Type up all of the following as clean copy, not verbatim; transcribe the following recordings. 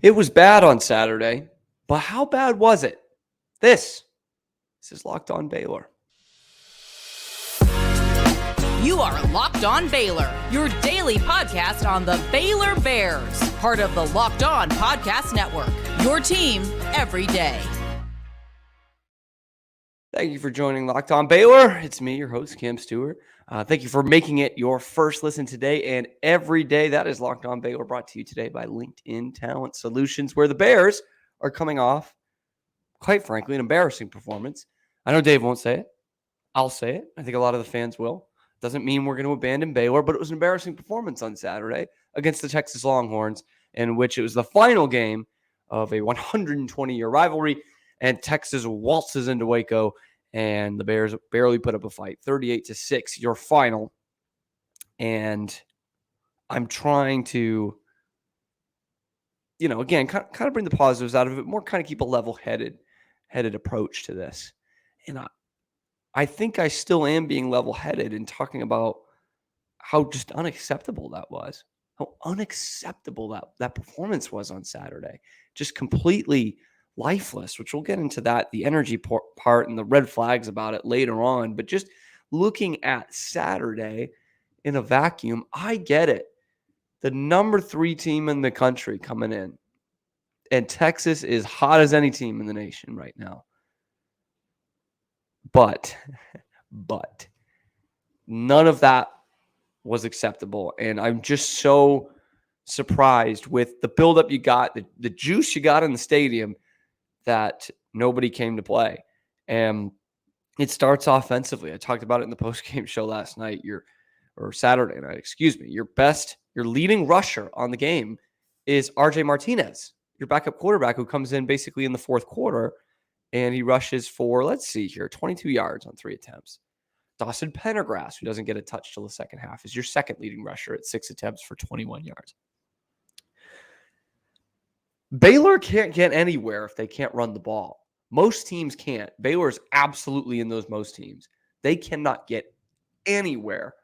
It was bad on Saturday, but how bad was it? This is Locked On Baylor. You are Locked On Baylor, your daily podcast on the Baylor Bears, part of the Locked On Podcast Network, your team every day. Thank you for joining Locked On Baylor. It's me, your host, Cam Stewart. Thank you for making it your first listen today and every day. That is Locked On Baylor, brought to you today by LinkedIn Talent Solutions, where the Bears are coming off, quite frankly, an embarrassing performance. I know Dave won't say it. I'll say it. I think a lot of the fans will. Doesn't mean we're going to abandon Baylor, but it was an embarrassing performance on Saturday against the Texas Longhorns, in which it was the final game of a 120-year rivalry, and Texas waltzes into Waco, and the Bears barely put up a fight. 38-6, your final. And I'm trying to, again, kind of bring the positives out of it, more kind of keep a level-headed approach to this. And I think I still am being level-headed in talking about how just unacceptable that was, how unacceptable that performance was on Saturday. Just completely lifeless, which we'll get into that, the energy part and the red flags about it later on. But just looking at Saturday in a vacuum, I get it. The number 3 team in the country coming in, and Texas is hot as any team in the nation right now. But none of that was acceptable. And I'm just so surprised with the buildup you got, the juice you got in the stadium, that nobody came to play. And it starts offensively. I talked about it in the postgame show last night, Saturday night, your leading rusher on the game is RJ Martinez, your backup quarterback, who comes in basically in the fourth quarter. And he rushes for, 22 yards on 3 attempts. Dawson Pendergrass, who doesn't get a touch till the second half, is your second leading rusher at 6 attempts for 21 yards. Baylor can't get anywhere if they can't run the ball. Most teams can't. Baylor is absolutely in those most teams. They cannot get anywhere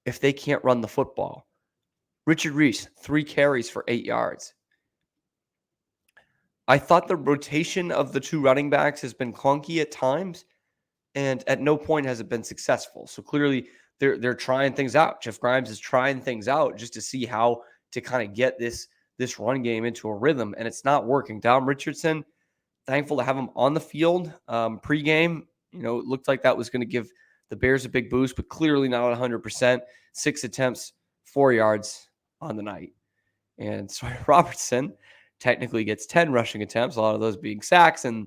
if they can't run the football. Richard Reese, 3 carries for 8 yards. I thought the rotation of the 2 running backs has been clunky at times, and at no point has it been successful. So clearly they're trying things out. Jeff Grimes is trying things out just to see how to kind of get this run game into a rhythm, and it's not working. Dom Richardson, thankful to have him on the field pregame. It looked like that was going to give the Bears a big boost, but clearly not 100%. 6 attempts, 4 yards on the night. And Sawyer Robertson technically gets 10 rushing attempts, a lot of those being sacks, and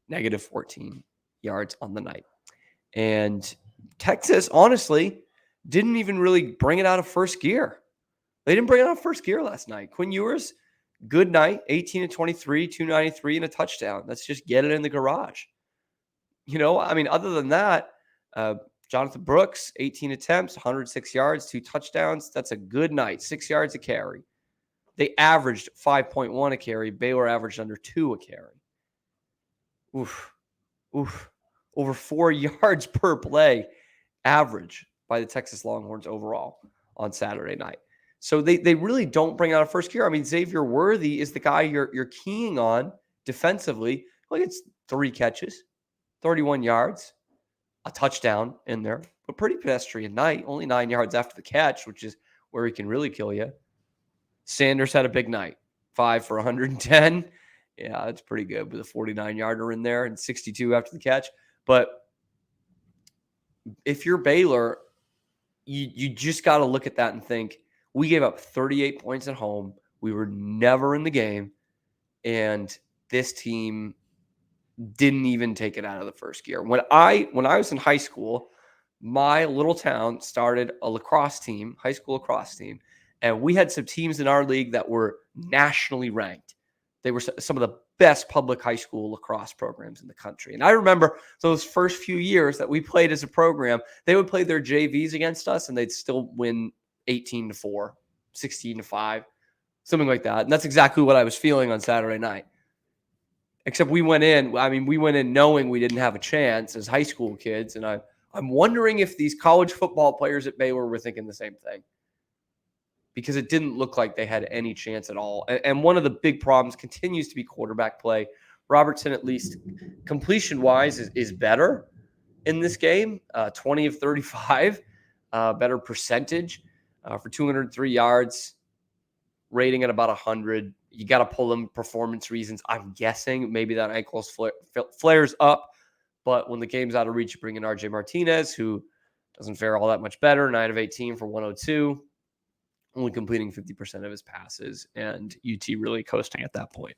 negative 14 yards on the night. And Texas, honestly, didn't even really bring it out of first gear. They didn't bring it out of first gear last night. Quinn Ewers, good night, 18-23, 293, and a touchdown. Let's just get it in the garage. Other than that, Jonathan Brooks, 18 attempts, 106 yards, 2 touchdowns. That's a good night, 6 yards a carry. They averaged 5.1 a carry. Baylor averaged under 2 a carry. Oof. Over 4 yards per play average by the Texas Longhorns overall on Saturday night. So they really don't bring out a first gear. Xavier Worthy is the guy you're keying on defensively. Well, it's 3 catches, 31 yards, a touchdown in there. A pretty pedestrian night, only 9 yards after the catch, which is where he can really kill you. Sanders had a big night, 5 for 110. Yeah, that's pretty good with a 49-yarder in there and 62 after the catch. But if you're Baylor, you just got to look at that and think, we gave up 38 points at home. We were never in the game. And this team didn't even take it out of the first gear. When I was in high school, my little town started a lacrosse team, high school lacrosse team. And we had some teams in our league that were nationally ranked. They were some of the best public high school lacrosse programs in the country. And I remember those first few years that we played as a program, they would play their JVs against us and they'd still win 18-4, 16-5, something like that. And that's exactly what I was feeling on Saturday night. Except we went in knowing we didn't have a chance as high school kids. And I'm wondering if these college football players at Baylor were thinking the same thing. because it didn't look like they had any chance at all. And one of the big problems continues to be quarterback play. Robertson, at least completion-wise, is better in this game, 20 of 35, better percentage for 203 yards, rating at about 100. You got to pull them performance reasons. I'm guessing maybe that ankle flares up, but when the game's out of reach, you bring in RJ Martinez, who doesn't fare all that much better, 9 of 18 for 102, only completing 50% of his passes, and UT really coasting at that point.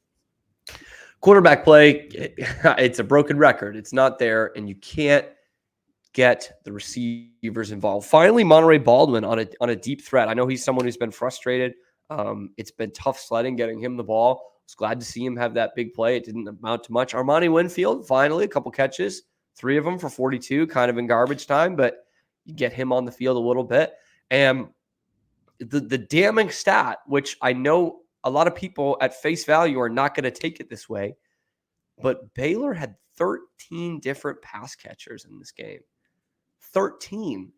Quarterback play, it's a broken record. It's not there, and you can't get the receivers involved. Finally, Monterey Baldwin on a deep threat. I know he's someone who's been frustrated. It's been tough sledding getting him the ball. I was glad to see him have that big play. It didn't amount to much. Armani Winfield, finally, a couple catches, 3 of them for 42, kind of in garbage time, but you get him on the field a little bit. And the damning stat, which I know a lot of people at face value are not going to take it this way, but Baylor had 13 different pass catchers in this game. 13.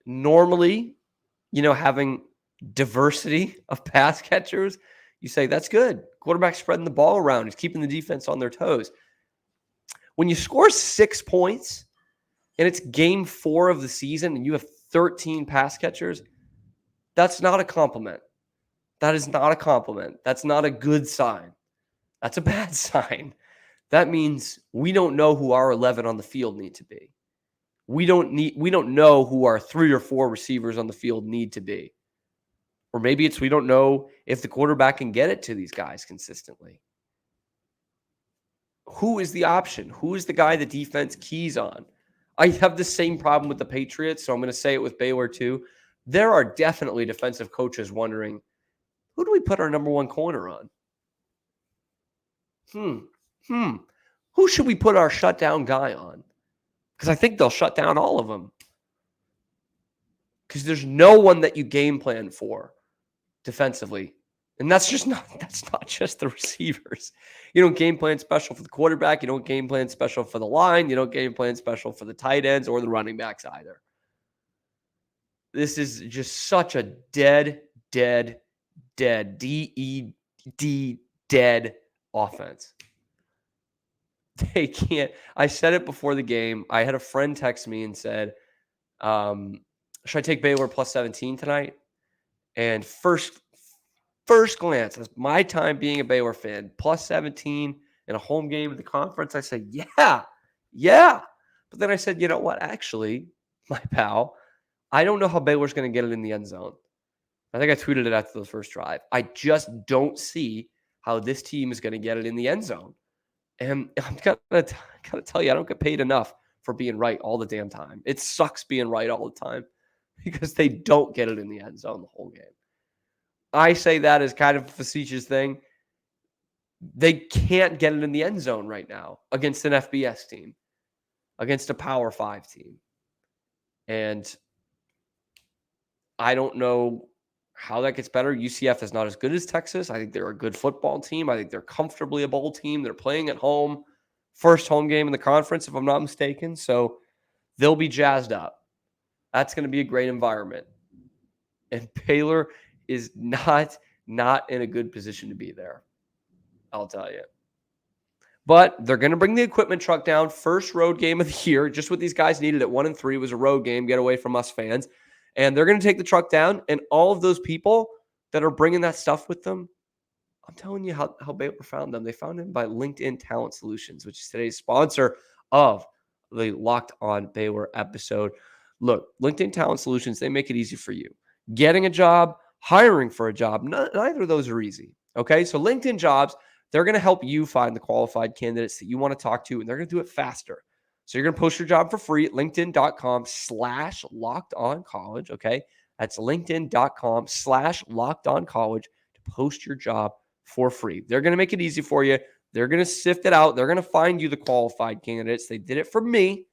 Normally, having diversity of pass catchers, you say that's good. Quarterback spreading the ball around. He's keeping the defense on their toes. When you score 6 points and it's game 4 of the season and you have 13 pass catchers, that's not a compliment. That is not a compliment. That's not a good sign. That's a bad sign. That means we don't know who our 11 on the field need to be. We don't know who our 3 or 4 receivers on the field need to be. Or maybe it's we don't know if the quarterback can get it to these guys consistently. Who is the option? Who is the guy the defense keys on? I have the same problem with the Patriots, so I'm going to say it with Baylor too. There are definitely defensive coaches wondering, who do we put our number 1 corner on? Who should we put our shutdown guy on? Because I think they'll shut down all of them. Because there's no one that you game plan for defensively. And that's not just the receivers. You don't game plan special for the quarterback. You don't game plan special for the line. You don't game plan special for the tight ends or the running backs either. This is just such a dead D-E-D, dead offense. They can't. I said it before the game. I had a friend text me and said, should I take Baylor plus 17 tonight? And first glance, as my time being a Baylor fan, plus 17 in a home game in the conference, I said, yeah. But then I said, you know what? Actually, my pal, I don't know how Baylor's going to get it in the end zone. I think I tweeted it after the first drive. I just don't see how this team is going to get it in the end zone. And I'm gotta tell you, I don't get paid enough for being right all the damn time. It sucks being right all the time because they don't get it in the end zone the whole game. I say that as kind of a facetious thing. They can't get it in the end zone right now against an FBS team, against a Power 5 team. And I don't know how that gets better. UCF is not as good as Texas. I think they're a good football team. I think they're comfortably a bowl team. They're playing at home. First home game in the conference, if I'm not mistaken. So they'll be jazzed up. That's going to be a great environment. And Baylor is not in a good position to be there. I'll tell you. But they're going to bring the equipment truck down. First road game of the year. Just what these guys needed at 1-3 was a road game. Get away from us fans. And they're going to take the truck down. And all of those people that are bringing that stuff with them, I'm telling you how Baylor found them. They found them by LinkedIn Talent Solutions, which is today's sponsor of the Locked On Baylor episode. Look, LinkedIn Talent Solutions, they make it easy for you. Getting a job, hiring for a job, neither of those are easy. Okay, so LinkedIn Jobs, they're going to help you find the qualified candidates that you want to talk to, and they're going to do it faster. So you're going to post your job for free at linkedin.com/lockedoncollege. Okay. That's linkedin.com/lockedoncollege to post your job for free. They're going to make it easy for you. They're going to sift it out. They're going to find you the qualified candidates. They did it for me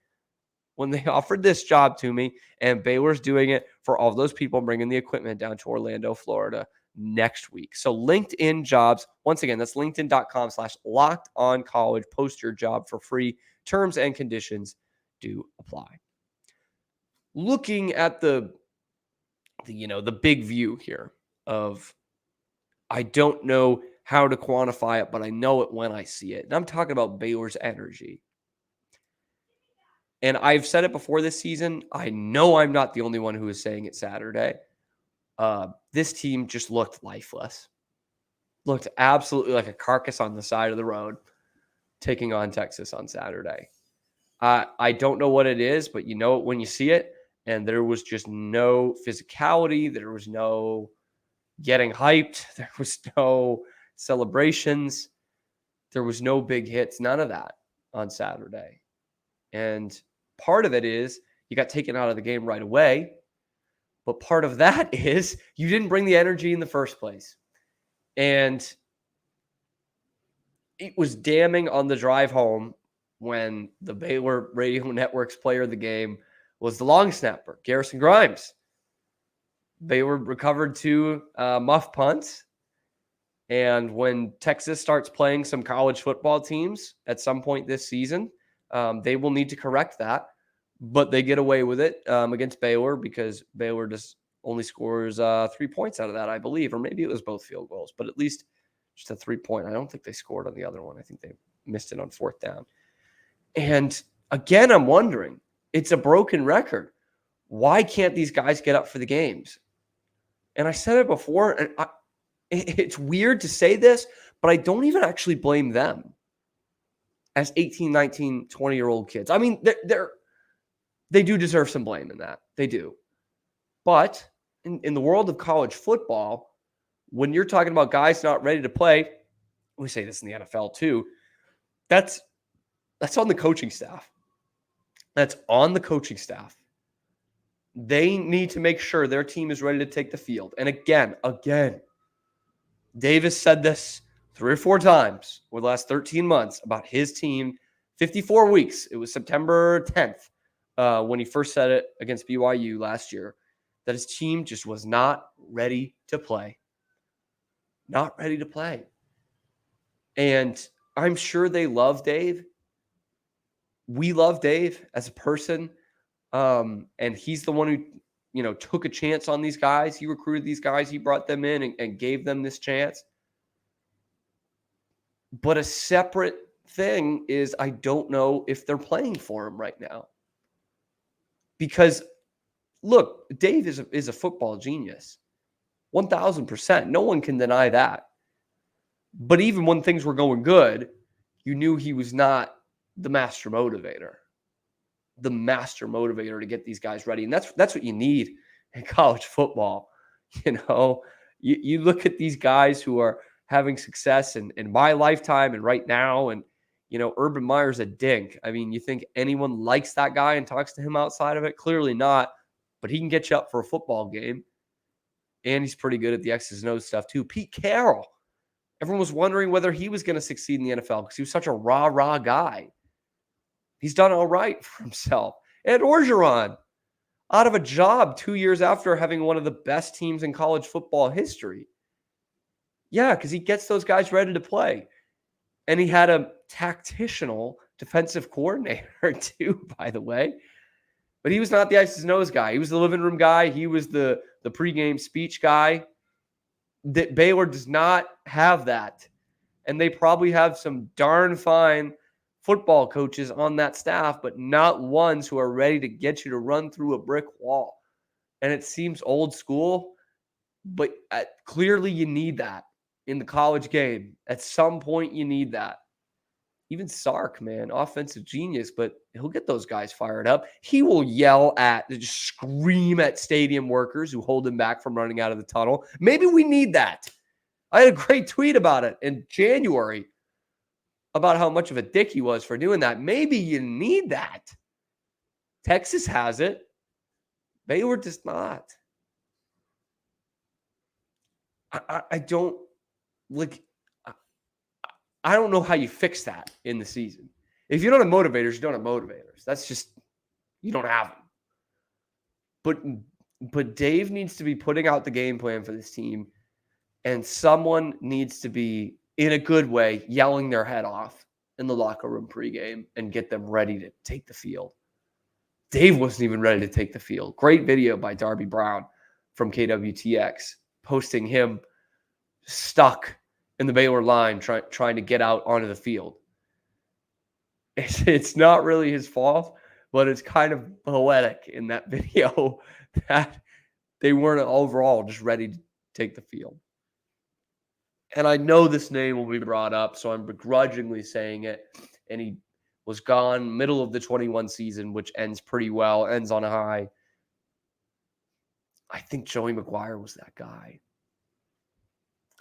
when they offered this job to me, and Baylor's doing it for all those people bringing the equipment down to Orlando, Florida next week. So LinkedIn Jobs, once again, that's linkedin.com/lockedoncollege. Post your job for free. Terms and conditions do apply. Looking at the the big view here of I don't know how to quantify it, but I know it when I see it. And I'm talking about Baylor's energy. And I've said it before this season. I know I'm not the only one who is saying it Saturday. This team just looked lifeless. Looked absolutely like a carcass on the side of the road taking on Texas on Saturday. I don't know what it is, but you know it when you see it. And there was just no physicality. There was no getting hyped. There was no celebrations. There was no big hits. None of that on Saturday. And part of it is you got taken out of the game right away. But part of that is you didn't bring the energy in the first place. And it was damning on the drive home when the Baylor Radio Network's player of the game was the long snapper, Garrison Grimes. Baylor recovered 2 muff punts. And when Texas starts playing some college football teams at some point this season, they will need to correct that. But they get away with it against Baylor because Baylor just only scores 3 points out of that, I believe. Or maybe it was both field goals, but at least just a 3-point. I don't think they scored on the other one. I think they missed it on 4th down. And again, I'm wondering, it's a broken record. Why can't these guys get up for the games? And I said it before, and it's weird to say this, but I don't even actually blame them as 18, 19, 20-year-old kids. I mean, they do deserve some blame in that. They do. But in the world of college football, when you're talking about guys not ready to play, we say this in the NFL too, that's on the coaching staff. That's on the coaching staff. They need to make sure their team is ready to take the field. And again, Davis said this 3 or 4 times over the last 13 months about his team. 54 weeks. It was September 10th when he first said it against BYU last year, that his team just was not ready to play. Not ready to play. And I'm sure they love Dave. We love Dave as a person. And he's the one who, took a chance on these guys. He recruited these guys. He brought them in and gave them this chance. But a separate thing is I don't know if they're playing for him right now. Because, look, Dave is a football genius. 1,000%. No one can deny that. But even when things were going good, you knew he was not the master motivator. The master motivator to get these guys ready. And that's what you need in college football. You look at these guys who are having success in my lifetime and right now, and Urban Meyer's a dink. I mean, you think anyone likes that guy and talks to him outside of it? Clearly not, but he can get you up for a football game. And he's pretty good at the X's and O's stuff too. Pete Carroll. Everyone was wondering whether he was going to succeed in the NFL because he was such a rah-rah guy. He's done all right for himself. Ed Orgeron, out of a job 2 years after having one of the best teams in college football history. Yeah, because he gets those guys ready to play. And he had a tactical defensive coordinator too, by the way. But he was not the X's and O's guy. He was the living room guy. He was the pregame speech guy. That Baylor does not have that. And they probably have some darn fine football coaches on that staff, but not ones who are ready to get you to run through a brick wall. And it seems old school, but clearly you need that in the college game. At some point, you need that. Even Sark, man, offensive genius, but he'll get those guys fired up. He will yell at, just scream at stadium workers who hold him back from running out of the tunnel. Maybe we need that. I had a great tweet about it in January about how much of a dick he was for doing that. Maybe you need that. Texas has it. Baylor does not. I don't know how you fix that in the season. If you don't have motivators, you don't have motivators. That's just, you don't have them. But Dave needs to be putting out the game plan for this team, and someone needs to be, in a good way, yelling their head off in the locker room pregame and get them ready to take the field. Dave wasn't even ready to take the field. Great video by Darby Brown from KWTX, posting him stuck in the Baylor line trying to get out onto the field. It's not really his fault, but it's kind of poetic in that video that they weren't overall just ready to take the field. And I know this name will be brought up, so I'm begrudgingly saying it. And he was gone middle of the 21 season, which ends pretty well, ends on a high. I think Joey McGuire was that guy.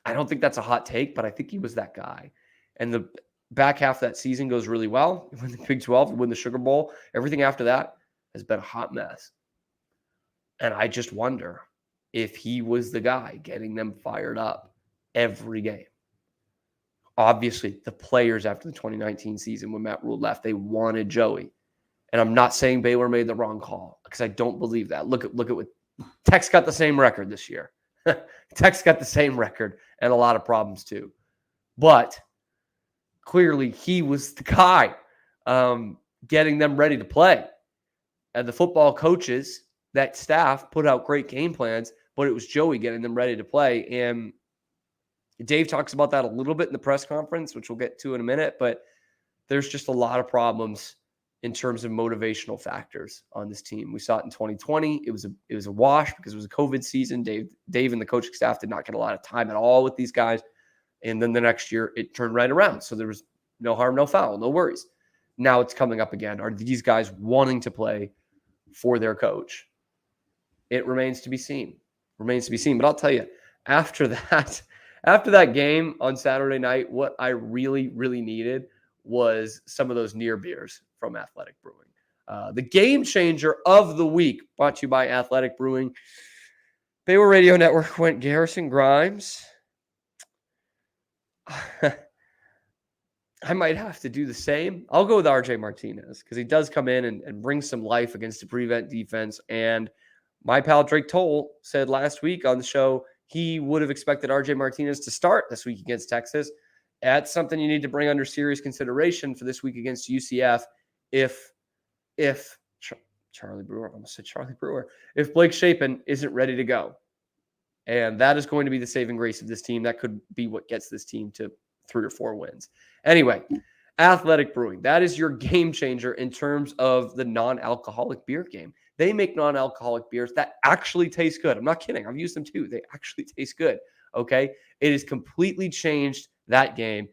I don't think that's a hot take, but I think he was that guy. And the back half of that season goes really well. You win the Big 12, you win the Sugar Bowl. Everything after that has been a hot mess. And I just wonder if he was the guy getting them fired up every game. Obviously, the players after the 2019 season when Matt Rule left, they wanted Joey. And I'm not saying Baylor made the wrong call because I don't believe that. Look at what Tech's got the same record this year. Tech's got the same record and a lot of problems too. But clearly he was the guy getting them ready to play. And the football coaches, that staff, put out great game plans, but it was Joey getting them ready to play. And Dave talks about that a little bit in the press conference, which we'll get to in a minute, but there's just a lot of problems in terms of motivational factors on this team. We saw it in 2020. It was a wash because it was a COVID season. Dave and the coaching staff did not get a lot of time at all with these guys. And then the next year it turned right around. So there was no harm, no foul, no worries. Now it's coming up again. Are these guys wanting to play for their coach? It remains to be seen. But I'll tell you, after that game on Saturday night, what I really, really needed was some of those near beers from Athletic Brewing. The game changer of the week, brought to you by Athletic Brewing. Baylor Radio Network went Garrison Grimes. I might have to do the same. I'll go with RJ Martinez because he does come in and bring some life against the prevent defense. And my pal Drake Toll said last week on the show he would have expected RJ Martinez to start this week against Texas. That's something you need to bring under serious consideration for this week against UCF. If Charlie Brewer, I almost said Charlie Brewer, if Blake Shapen isn't ready to go. And that is going to be the saving grace of this team. That could be what gets this team to 3 or 4 wins. Anyway, Athletic Brewing, that is your game changer in terms of the non-alcoholic beer game. They make non-alcoholic beers that actually taste good. I'm not kidding. I've used them too. They actually taste good. Okay. It has completely changed that game.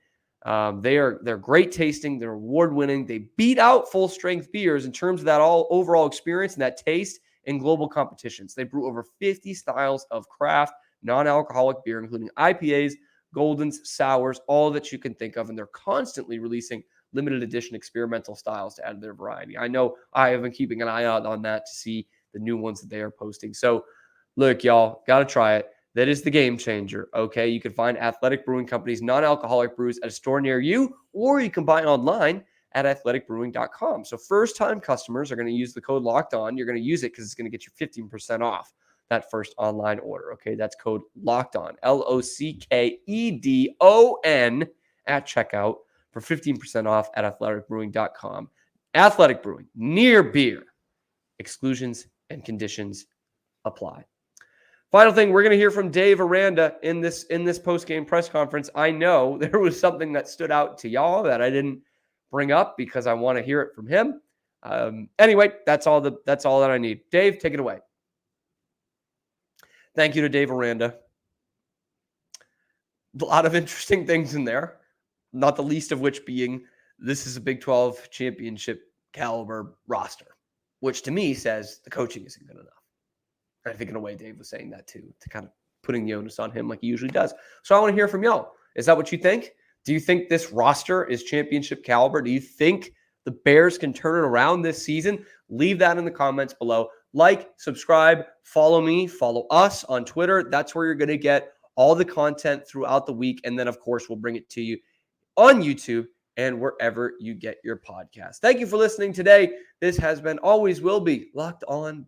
They're great tasting. They're award-winning. They beat out full-strength beers in terms of that overall experience and that taste in global competitions. They brew over 50 styles of craft non-alcoholic beer, including IPAs, Goldens, sours, all that you can think of. And they're constantly releasing limited edition experimental styles to add to their variety. I know I have been keeping an eye out on that to see the new ones that they are posting. So look, y'all, got to try it. That is the game changer, okay? You can find Athletic Brewing Company's non-alcoholic brews at a store near you, or you can buy online at athleticbrewing.com. So first-time customers are going to use the code LOCKEDON. You're going to use it because it's going to get you 15% off that first online order, okay? That's code LOCKEDON, LOCKEDON at checkout for 15% off at athleticbrewing.com. Athletic Brewing, near beer. Exclusions and conditions apply. Final thing, we're going to hear from Dave Aranda in this post-game press conference. I know there was something that stood out to y'all that I didn't bring up because I want to hear it from him. Anyway, that's all that I need. Dave, take it away. Thank you to Dave Aranda. A lot of interesting things in there, not the least of which being this is a Big 12 championship caliber roster, which to me says the coaching isn't good enough. I think in a way Dave was saying that too, to kind of putting the onus on him like he usually does. So I want to hear from y'all. Is that what you think? Do you think this roster is championship caliber? Do you think the Bears can turn it around this season? Leave that in the comments below. Like, subscribe, follow me, follow us on Twitter. That's where you're going to get all the content throughout the week. And then, of course, we'll bring it to you on YouTube and wherever you get your podcast. Thank you for listening today. This has been, always will be, Locked On